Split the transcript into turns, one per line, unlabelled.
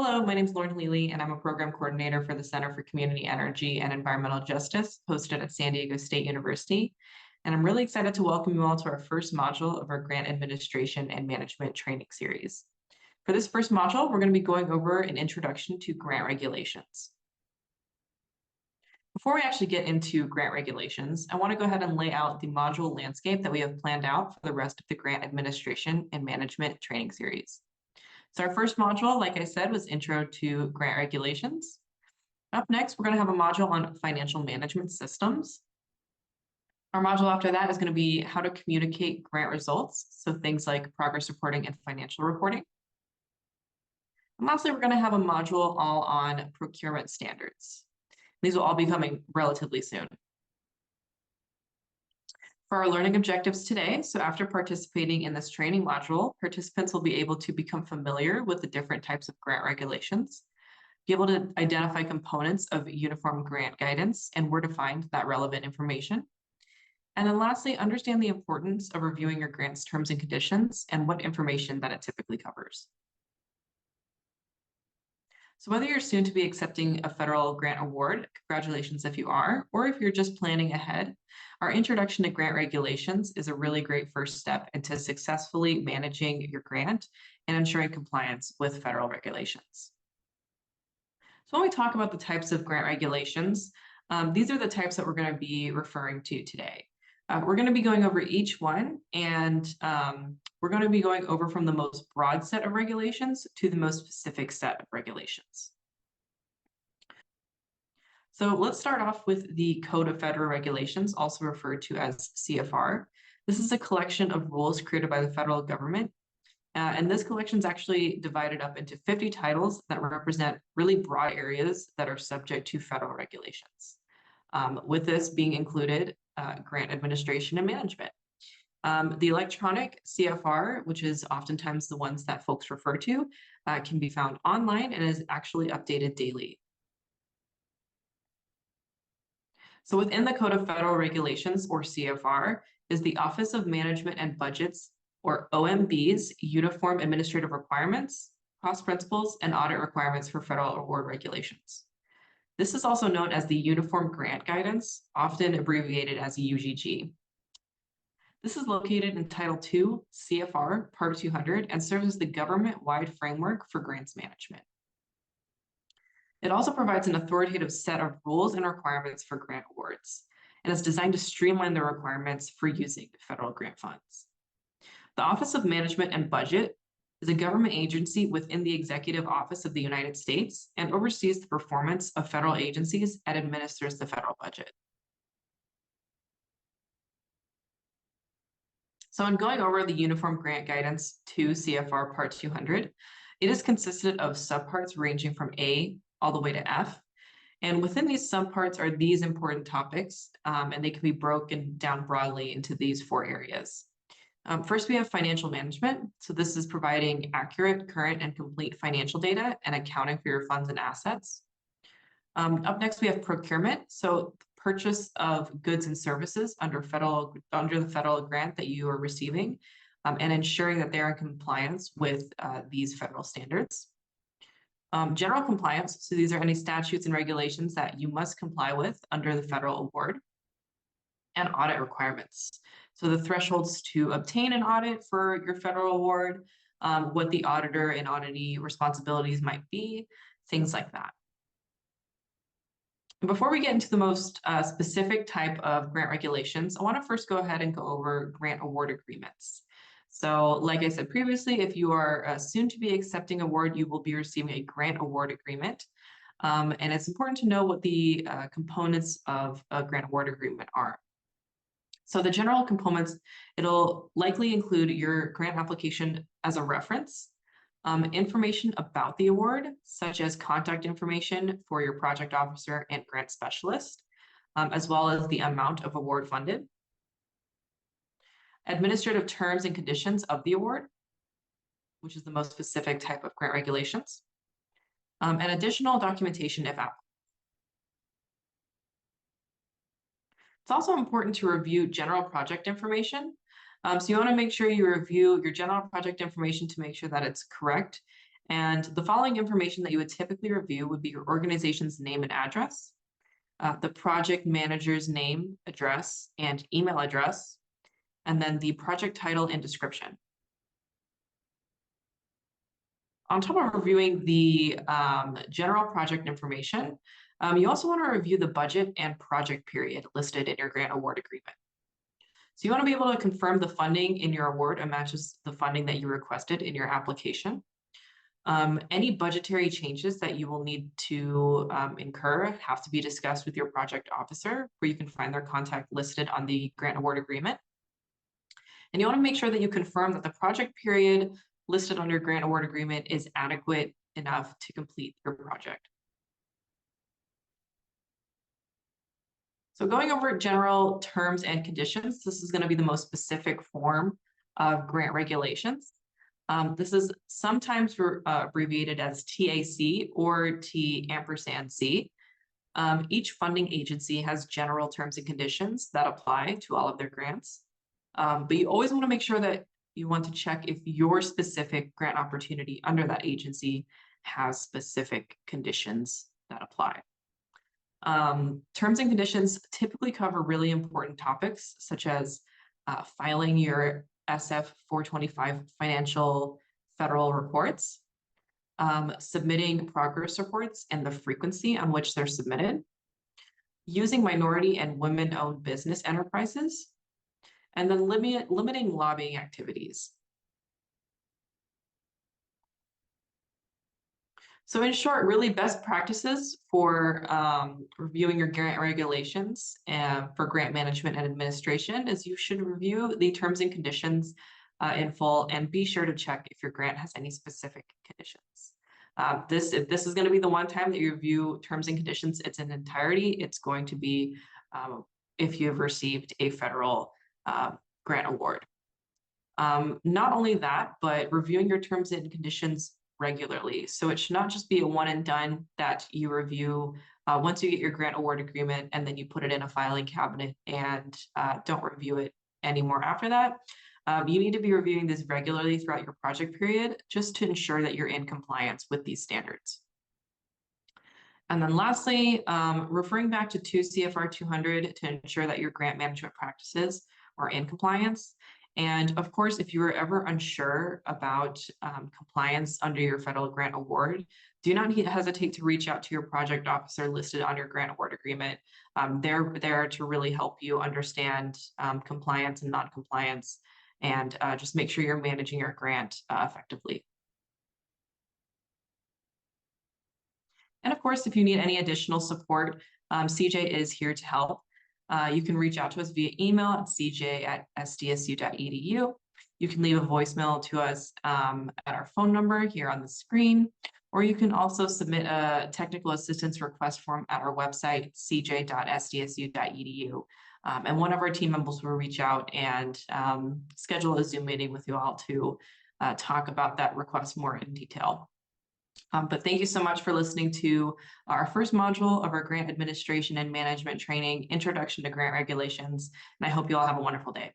Hello, my name is Lauren Healy, and I'm a program coordinator for the Center for Community Energy and Environmental Justice, hosted at San Diego State University. And I'm really excited to welcome you all to our first module of our Grant Administration and Management training series. For this first module, we're going to be going over an introduction to grant regulations. Before we actually get into grant regulations, I want to go ahead and lay out the module landscape that we have planned out for the rest of the Grant Administration and Management training series. So our first module, like I said, was Intro to Grant Regulations. Up next, we're going to have a module on financial management systems. Our module after that is going to be how to communicate grant results, so things like progress reporting and financial reporting. And lastly, we're going to have a module all on procurement standards. These will all be coming relatively soon. For our learning objectives today, so after participating in this training module, participants will be able to become familiar with the different types of grant regulations, be able to identify components of uniform grant guidance and where to find that relevant information. And then lastly, understand the importance of reviewing your grant's terms and conditions and what information that it typically covers. So whether you're soon to be accepting a federal grant award, congratulations if you are, or if you're just planning ahead, our introduction to grant regulations is a really great first step into successfully managing your grant and ensuring compliance with federal regulations. So when we talk about the types of grant regulations, these are the types that we're going to be referring to today. We're going to be going over each one, and we're going to be going over from the most broad set of regulations to the most specific set of regulations. So let's start off with the Code of Federal Regulations, also referred to as CFR. This is a collection of rules created by the federal government. And this collection is actually divided up into 50 titles that represent really broad areas that are subject to federal regulations. With this being included, grant administration and management. The electronic CFR, which is oftentimes the ones that folks refer to, can be found online and is actually updated daily. So within the Code of Federal Regulations, or CFR, is the Office of Management and Budgets, or OMB's Uniform Administrative Requirements, Cost Principles, and Audit Requirements for Federal Award Regulations. This is also known as the Uniform Grant Guidance, often abbreviated as UGG. This is located in Title II, CFR, Part 200, and serves as the government-wide framework for grants management. It also provides an authoritative set of rules and requirements for grant awards, and is designed to streamline the requirements for using federal grant funds. The Office of Management and Budget is a government agency within the Executive Office of the United States and oversees the performance of federal agencies and administers the federal budget. So in going over the Uniform Grant Guidance to CFR Part 200, it is consisted of subparts ranging from A all the way to F. And within these subparts are these important topics, and they can be broken down broadly into these 4 areas. First, we have financial management. So this is providing accurate, current, and complete financial data and accounting for your funds and assets. Up next, we have procurement. So purchase of goods and services under the federal grant that you are receiving, and ensuring that they're in compliance with these federal standards. General compliance. So these are any statutes and regulations that you must comply with under the federal award. And audit requirements. So the thresholds to obtain an audit for your federal award, what the auditor and auditee responsibilities might be, things like that. And before we get into the most specific type of grant regulations, I want to first go ahead and go over grant award agreements. So like I said previously, if you are soon to be accepting award, you will be receiving a grant award agreement. And it's important to know what the components of a grant award agreement are. So the general components, it'll likely include your grant application as a reference, information about the award, such as contact information for your project officer and grant specialist, as well as the amount of award funded, administrative terms and conditions of the award, which is the most specific type of grant regulations, and additional documentation if applicable. It's also important to review general project information. So you want to make sure you review your general project information to make sure that it's correct And the following information that you would typically review would be your organization's name and address, the project manager's name, address, and email address, and then the project title and description. On top of reviewing the general project information, you also want to review the budget and project period listed in your grant award agreement. So you want to be able to confirm the funding in your award matches the funding that you requested in your application. Any budgetary changes that you will need to incur have to be discussed with your project officer, where you can find their contact listed on the grant award agreement. And you want to make sure that you confirm that the project period listed on your grant award agreement is adequate enough to complete your project. So going over general terms and conditions, this is going to be the most specific form of grant regulations. This is sometimes abbreviated as TAC or T&C. Each funding agency has general terms and conditions that apply to all of their grants. But you always want to make sure that you want to check if your specific grant opportunity under that agency has specific conditions that apply. Terms and conditions typically cover really important topics, such as filing your SF 425 financial federal reports, submitting progress reports and the frequency on which they're submitted, using minority and women-owned business enterprises, and then limiting lobbying activities. So in short, really best practices for reviewing your grant regulations and for grant management and administration is you should review the terms and conditions in full and be sure to check if your grant has any specific conditions. If this is going to be the one time that you review terms and conditions, it's in entirety. It's going to be if you've received a federal grant award. Not only that, but reviewing your terms and conditions regularly. So it should not just be a one and done that you review once you get your grant award agreement and then you put it in a filing cabinet and don't review it anymore after that. You need to be reviewing this regularly throughout your project period just to ensure that you're in compliance with these standards. And then lastly, referring back to 2 CFR 200 to ensure that your grant management practices are in compliance. And of course, if you are ever unsure about compliance under your federal grant award, do not hesitate to reach out to your project officer listed on your grant award agreement. They're there to really help you understand compliance and non-compliance and just make sure you're managing your grant effectively. And of course, if you need any additional support, CJ is here to help. You can reach out to us via email at cj@sdsu.edu. You can leave a voicemail to us at our phone number here on the screen, or you can also submit a technical assistance request form at our website, cj.sdsu.edu. And one of our team members will reach out and schedule a Zoom meeting with you all to talk about that request more in detail. But thank you so much for listening to our first module of our Grant Administration and Management Training, Introduction to Grant Regulations, and I hope you all have a wonderful day.